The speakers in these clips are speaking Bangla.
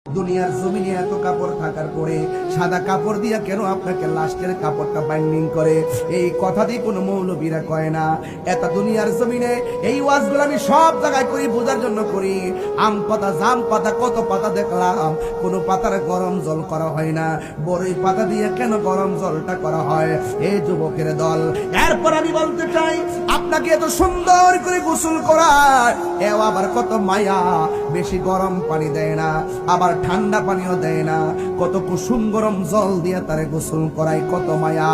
দুনিয়ার জমিনে এত কাপড় থাকার পরে সাদা কাপড় দিয়া কেন আপনাকে লাস্টের কাপড়টা বাইন্ডিং করে? এই কথা দিয়ে কোনো মৌলবীরা কয় না। এত দুনিয়ার জমিনে এই ওয়াজগুলো আমি সব জায়গায় করি, বোঝার জন্য করি। আম পাতা, জাম পাতা, কত পাতা দেখলাম, কোনো পাতার গরম জল করা হয় না। বড়ই পাতা দিয়ে কেন গরম জলটা করা হয়? এই যুবকের দল। এরপর আমি বলতে চাই, আপনাকে এত সুন্দর করে গোসল করায়, এও আবার কত মায়া, বেশি গরম পানি দেয় না, আবার ঠান্ডা পানিও দেয় না, কত কুসুম গরম জল দিয়ে তারে গোসল করাই, কত মায়া।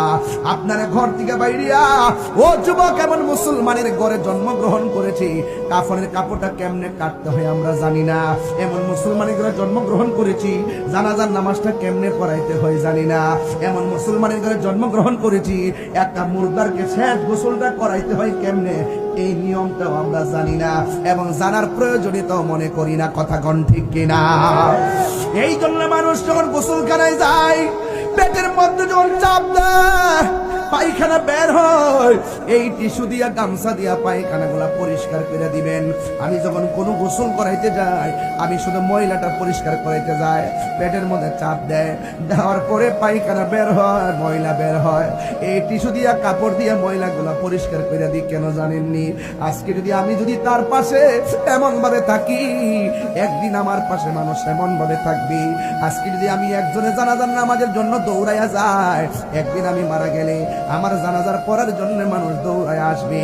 আপনারা ঘর থেকে বাইরিয়া, ও যুবক, এমন মুসলমানের ঘরে জন্মগ্রহণ করেছি, কাফনের কাপড়টা কেমনে কাটতে হয় আমরা জানি না। এমন মুসলমানের ঘরে জন্মগ্রহণ করেছি, জানাজার নামাজটা কেমনে পড়াইতে হয় জানি না। এমন মুসলমানের ঘরে জন্মগ্রহণ করেছি, একটা মুর্দারকে শেষ গোসলটা করাইতে হয় কেমনে, এই নিয়মটাও আমরা জানি না, এবং জানার প্রয়োজনীয়তাও মনে করি না। কথা কোন ঠিক কিনা? এই জন্য মানুষ যখন গোসলখানায় যায়, পেটের মধ্যে যখন চাপ দেয়, পায়খানা বের হয়, এই টিস্যু দিয়া, গামছা দিয়া পায়খানা গুলা পরিষ্কার করে দিবেন। আমি যখন কোনো গোসল করাইতে যাই, আমি শুধু ময়লাটা পরিষ্কার করাইতে যাই, পেটের মধ্যে চাপ দেয়, দেওয়ার পরে পায়খানা বের হয়, ময়লা বের হয়, এই টিস্যু দিয়া, কাপড় দিয়া ময়লাগুলা পরিষ্কার করে দিই। কেন জানেননি? আজকে আমি যদি তার পাশে এমন ভাবে থাকি, একদিন আমার পাশে মানুষ এমন ভাবে থাকবি। আজকে যদি আমি একজনের জানাজার নামাজের জন্য দৌড়াইয়া যায়, একদিন আমি মারা গেলে আমার জানাজার পড়ার জন্য মানুষ দৌড়ায় আসবে।